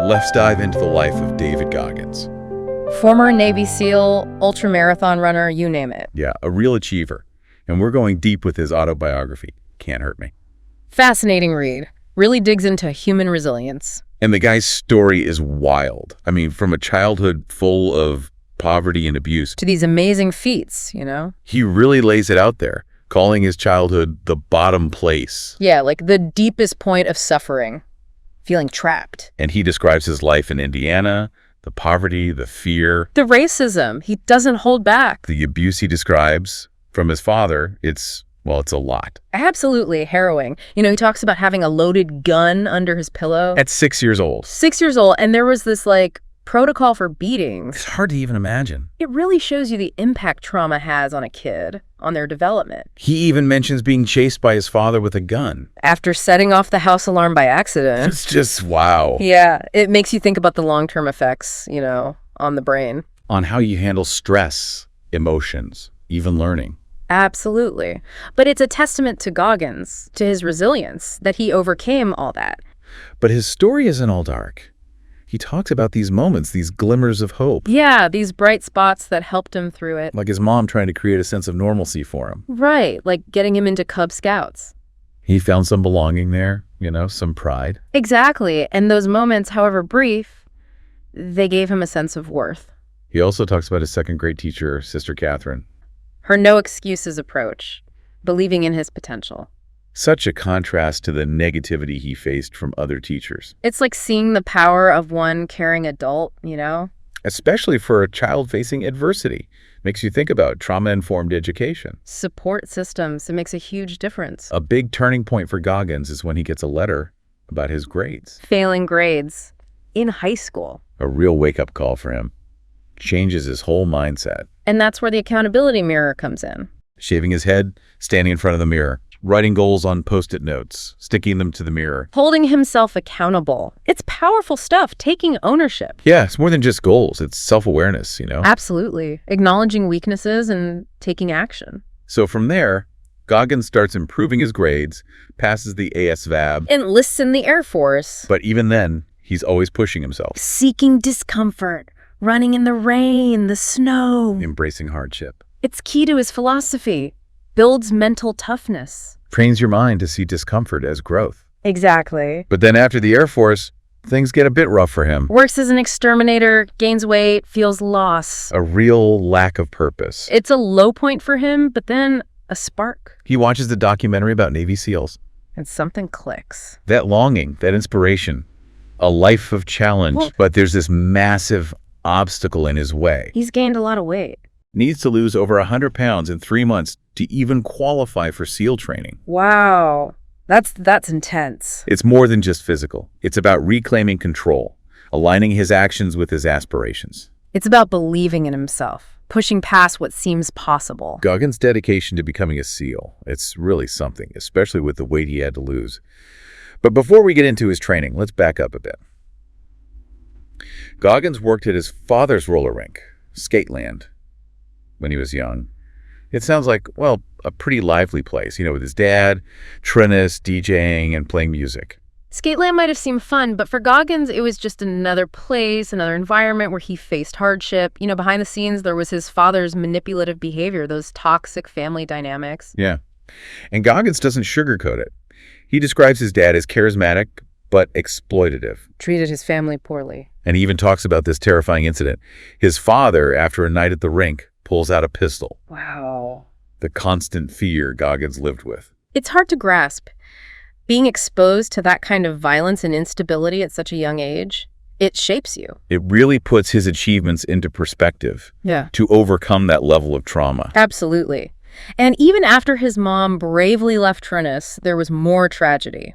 let's dive into the life of David Goggins. Former Navy SEAL, ultramarathon runner, you name it. Yeah, a real achiever. And we're going deep with his autobiography, Can't Hurt Me. Fascinating read. Really digs into human resilience. And the guy's story is wild. I mean, from a childhood full of poverty and abuse To these amazing feats, he really lays it out there, calling his childhood the bottom place. Yeah, like the deepest point of suffering. Feeling trapped. And he describes his life in Indiana, the poverty, the fear, The racism. He doesn't hold back. the abuse he describes from his father. It's a lot. Absolutely harrowing. He talks about having a loaded gun under his pillow. At 6 years old. 6 years old, and there was this, protocol for beatings. It's hard to even imagine. It really shows you the impact trauma has on a kid, on their development. He even mentions being chased by his father with a gun. After setting off the house alarm by accident. It's just wow. Yeah, it makes you think about the long-term effects, on the brain. On how you handle stress, emotions, even learning. Absolutely. But it's a testament to Goggins, to his resilience, that he overcame all that. But his story isn't all dark. He talks about these moments, these glimmers of hope. Yeah, these bright spots that helped him through it. Like his mom trying to create a sense of normalcy for him. Right, like getting him into Cub Scouts. He found some belonging there, some pride. Exactly. And those moments, however brief, they gave him a sense of worth. He also talks about his second grade teacher, Sister Catherine. Her no excuses approach, believing in his potential. Such a contrast to the negativity he faced from other teachers. It's like seeing the power of one caring adult, Especially for a child facing adversity. Makes you think about trauma-informed education. Support systems, it makes a huge difference. A big turning point for Goggins is when he gets a letter about his grades. Failing grades in high school. A real wake-up call for him. Changes his whole mindset. And that's where the accountability mirror comes in. Shaving his head, standing in front of the mirror, writing goals on Post-it notes, sticking them to the mirror. Holding himself accountable. It's powerful stuff, taking ownership. Yeah, it's more than just goals. It's self-awareness, Absolutely. Acknowledging weaknesses and taking action. So from there, Goggins starts improving his grades, passes the ASVAB. Enlists in the Air Force. But even then, he's always pushing himself. Seeking discomfort. Running in the rain, the snow. Embracing hardship. It's key to his philosophy. Builds mental toughness. Trains your mind to see discomfort as growth. Exactly. But then after the Air Force, things get a bit rough for him. Works as an exterminator, gains weight, feels loss. A real lack of purpose. It's a low point for him, but then a spark. He watches the documentary about Navy SEALs. And something clicks. That longing, that inspiration, a life of challenge. But there's this massive obstacle in his way. He's gained a lot of weight. Needs to lose over 100 pounds in 3 months to even qualify for SEAL training. Wow. That's intense. It's more than just physical. It's about reclaiming control, aligning his actions with his aspirations. It's about believing in himself, pushing past what seems possible. Goggins' dedication to becoming a SEAL, it's really something, especially with the weight he had to lose. But before we get into his training, let's back up a bit. Goggins worked at his father's roller rink, Skateland, when he was young. It sounds like, a pretty lively place, with his dad, Trinus, DJing, and playing music. Skateland might have seemed fun, but for Goggins, it was just another place, another environment where he faced hardship. Behind the scenes, there was his father's manipulative behavior, those toxic family dynamics. Yeah. And Goggins doesn't sugarcoat it. He describes his dad as charismatic, but exploitative. Treated his family poorly. And he even talks about this terrifying incident. His father, after a night at the rink, pulls out a pistol. Wow. The constant fear Goggins lived with. It's hard to grasp. Being exposed to that kind of violence and instability at such a young age, it shapes you. It really puts his achievements into perspective. Yeah. To overcome that level of trauma. Absolutely. And even after his mom bravely left Trinus, there was more tragedy.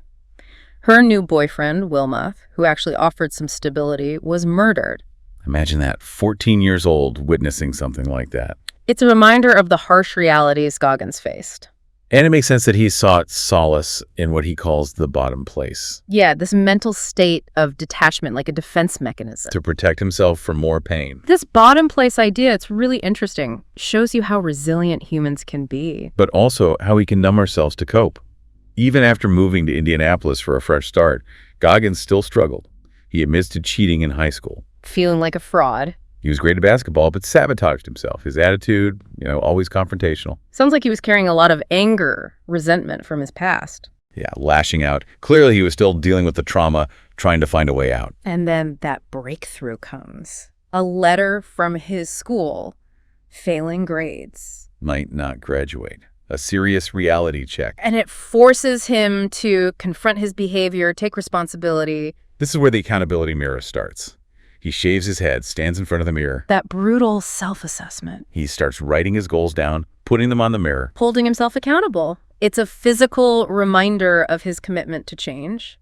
Her new boyfriend, Wilmoth, who actually offered some stability, was murdered. Imagine that, 14 years old, witnessing something like that. It's a reminder of the harsh realities Goggins faced. And it makes sense that he sought solace in what he calls the bottom place. Yeah, this mental state of detachment, like a defense mechanism. To protect himself from more pain. This bottom place idea, it's really interesting. Shows you how resilient humans can be. But also how we can numb ourselves to cope. Even after moving to Indianapolis for a fresh start, Goggins still struggled. He admits to cheating in high school. Feeling like a fraud. He was great at basketball, but sabotaged himself. His attitude, always confrontational. Sounds like he was carrying a lot of anger, resentment from his past. Yeah, lashing out. Clearly, he was still dealing with the trauma, trying to find a way out. And then that breakthrough comes. A letter from his school, failing grades. Might not graduate. A serious reality check. And it forces him to confront his behavior, take responsibility. This is where the accountability mirror starts. He shaves his head, stands in front of the mirror. That brutal self-assessment. He starts writing his goals down, putting them on the mirror. Holding himself accountable. It's a physical reminder of his commitment to change.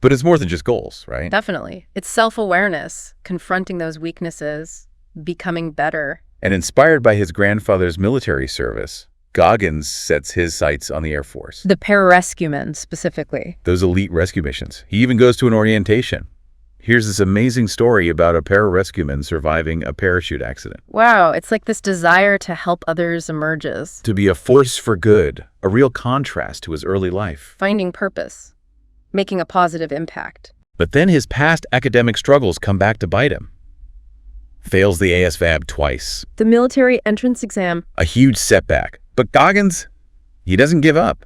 But it's more than just goals, right? Definitely. It's self-awareness, confronting those weaknesses, becoming better. And inspired by his grandfather's military service, Goggins sets his sights on the Air Force. The pararescuemen, specifically. Those elite rescue missions. He even goes to an orientation. Here's this amazing story about a pararescueman surviving a parachute accident. Wow, it's like this desire to help others emerges. To be a force for good, a real contrast to his early life. Finding purpose, making a positive impact. But then his past academic struggles come back to bite him. Fails the ASVAB twice. The military entrance exam. A huge setback. But Goggins, he doesn't give up.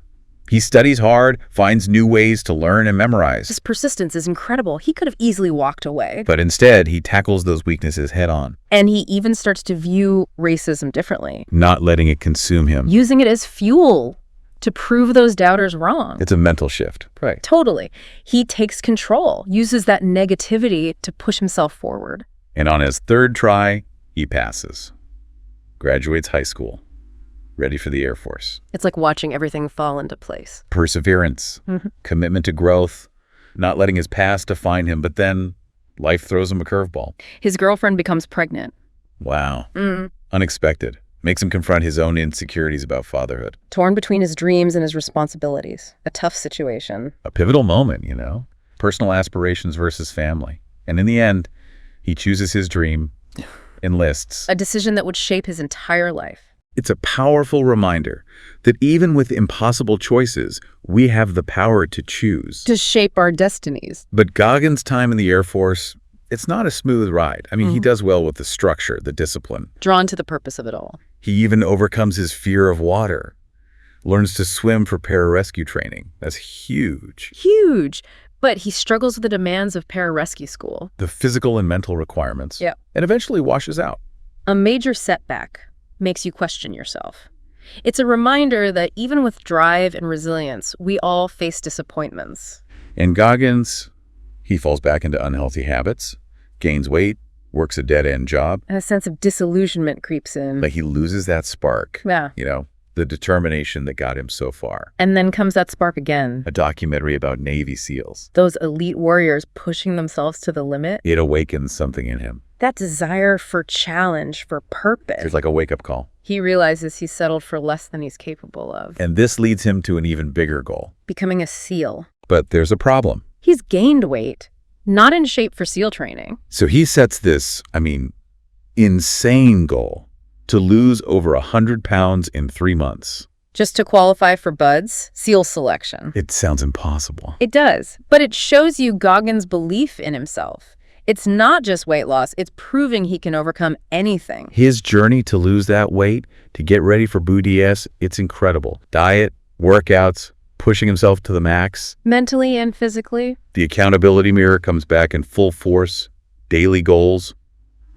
He studies hard, finds new ways to learn and memorize. His persistence is incredible. He could have easily walked away. But instead, he tackles those weaknesses head on. And he even starts to view racism differently. Not letting it consume him. Using it as fuel to prove those doubters wrong. It's a mental shift. Right. Totally. He takes control, uses that negativity to push himself forward. And on his third try, he passes. Graduates high school. Ready for the Air Force. It's like watching everything fall into place. Perseverance, commitment to growth, not letting his past define him, but then life throws him a curveball. His girlfriend becomes pregnant. Wow. Unexpected. Makes him confront his own insecurities about fatherhood. Torn between his dreams and his responsibilities. A tough situation. A pivotal moment, Personal aspirations versus family. And in the end, he chooses his dream, enlists. A decision that would shape his entire life. It's a powerful reminder that even with impossible choices, we have the power to choose. To shape our destinies. But Goggins' time in the Air Force, it's not a smooth ride. I mean, he does well with the structure, the discipline. Drawn to the purpose of it all. He even overcomes his fear of water, learns to swim for pararescue training. That's huge. Huge. But he struggles with the demands of pararescue school. The physical and mental requirements. Yeah. And eventually washes out. A major setback makes you question yourself. It's a reminder that even with drive and resilience, we all face disappointments. And Goggins, he falls back into unhealthy habits, gains weight, works a dead-end job. And a sense of disillusionment creeps in. Like he loses that spark. Yeah. The determination that got him so far. And then comes that spark again. A documentary about Navy SEALs. Those elite warriors pushing themselves to the limit. It awakens something in him. That desire for challenge, for purpose. It's like a wake-up call. He realizes he's settled for less than he's capable of. And this leads him to an even bigger goal. Becoming a SEAL. But there's a problem. He's gained weight, not in shape for SEAL training. So he sets this, insane goal to lose over 100 pounds in 3 months. Just to qualify for BUD/S, SEAL selection. It sounds impossible. It does, but it shows you Goggins' belief in himself. It's not just weight loss, it's proving he can overcome anything. His journey to lose that weight, to get ready for BUD/S, it's incredible. Diet, workouts, pushing himself to the max. Mentally and physically. The accountability mirror comes back in full force. Daily goals,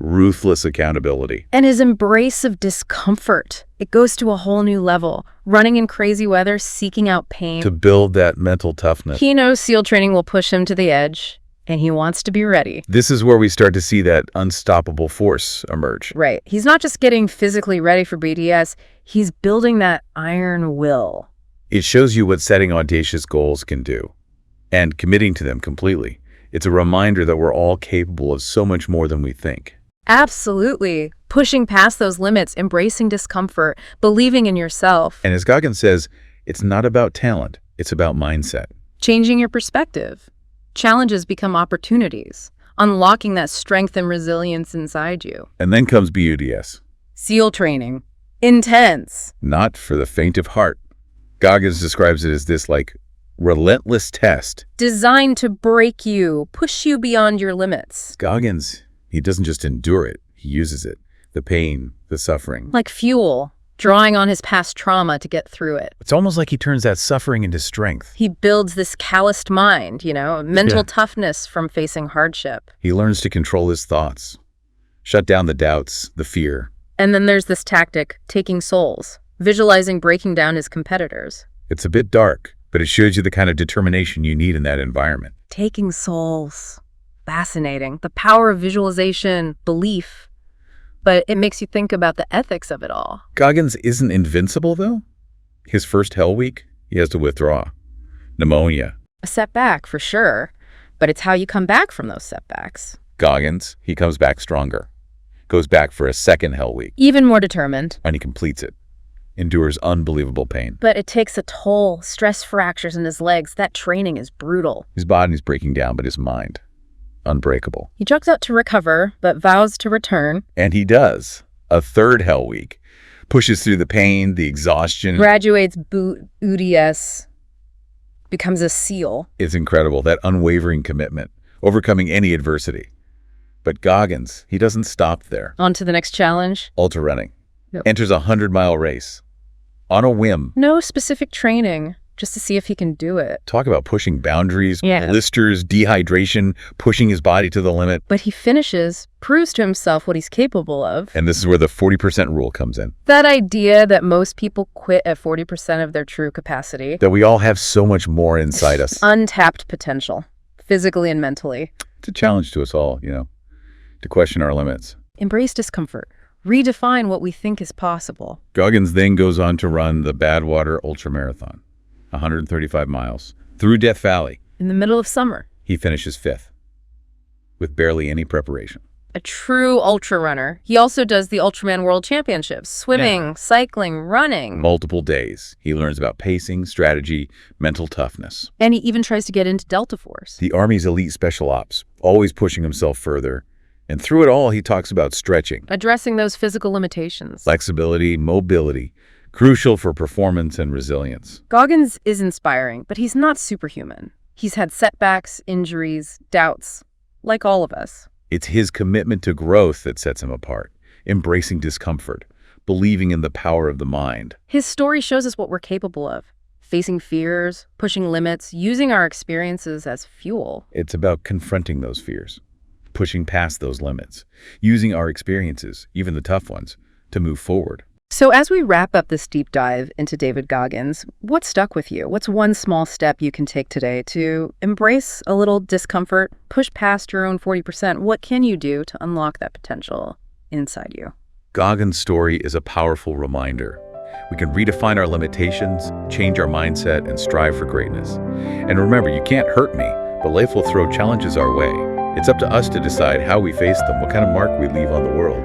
ruthless accountability. And his embrace of discomfort. It goes to a whole new level. Running in crazy weather, seeking out pain. To build that mental toughness. He knows SEAL training will push him to the edge, and he wants to be ready. This is where we start to see that unstoppable force emerge. Right. He's not just getting physically ready for BDS, he's building that iron will. It shows you what setting audacious goals can do, and committing to them completely. It's a reminder that we're all capable of so much more than we think. Absolutely. Pushing past those limits, embracing discomfort, believing in yourself. And as Goggins says, it's not about talent, it's about mindset. Changing your perspective. Challenges become opportunities, unlocking that strength and resilience inside you. And then comes BUD/S. SEAL training. Intense. Not for the faint of heart. Goggins describes it as this Relentless test. Designed to break you, push you beyond your limits. Goggins, he doesn't just endure it, he uses it. The pain, the suffering. Like fuel, drawing on his past trauma to get through it. It's almost like he turns that suffering into strength. He builds this calloused mind, mental toughness from facing hardship. He learns to control his thoughts, shut down the doubts, the fear. And then there's this tactic, taking souls, visualizing breaking down his competitors. It's a bit dark, but it shows you the kind of determination you need in that environment. Taking souls. Fascinating. The power of visualization, belief. But it makes you think about the ethics of it all. Goggins isn't invincible, though. His first hell week, he has to withdraw. Pneumonia. A setback, for sure. But it's how you come back from those setbacks. Goggins, he comes back stronger. Goes back for a second hell week. Even more determined. And he completes it. Endures unbelievable pain. But it takes a toll. Stress fractures in his legs. That training is brutal. His body's breaking down, but his mind, unbreakable. He checks out to recover, but vows to return. And he does. A third hell week. Pushes through the pain, the exhaustion. Graduates UDS. Becomes a SEAL. It's incredible, that unwavering commitment, overcoming any adversity. But Goggins, he doesn't stop there. On to the next challenge. Ultra running. Yep. Enters a 100-mile race. On a whim. No specific training, just to see if he can do it. Talk about pushing boundaries, Yeah. blisters, dehydration, pushing his body to the limit. But he finishes, proves to himself what he's capable of. And this is where the 40% rule comes in. That idea that most people quit at 40% of their true capacity. That we all have so much more inside us. Untapped potential, physically and mentally. It's a challenge to us all, to question our limits. Embrace discomfort. Redefine what we think is possible. Goggins then goes on to run the Badwater Ultramarathon, 135 miles, through Death Valley. In the middle of summer. He finishes 5th, with barely any preparation. A true ultra runner. He also does the Ultraman World Championships, swimming, cycling, running. Multiple days. He learns about pacing, strategy, mental toughness. And he even tries to get into Delta Force. The Army's elite special ops, always pushing himself further. And through it all, he talks about stretching. Addressing those physical limitations. Flexibility, mobility, crucial for performance and resilience. Goggins is inspiring, but he's not superhuman. He's had setbacks, injuries, doubts, like all of us. It's his commitment to growth that sets him apart, embracing discomfort, believing in the power of the mind. His story shows us what we're capable of. Facing fears, pushing limits, using our experiences as fuel. It's about confronting those fears, pushing past those limits, using our experiences, even the tough ones, to move forward. So as we wrap up this deep dive into David Goggins, what stuck with you? What's one small step you can take today to embrace a little discomfort, push past your own 40%? What can you do to unlock that potential inside you? Goggins' story is a powerful reminder. We can redefine our limitations, change our mindset, and strive for greatness. And remember, you can't hurt me, but life will throw challenges our way. It's up to us to decide how we face them, what kind of mark we leave on the world.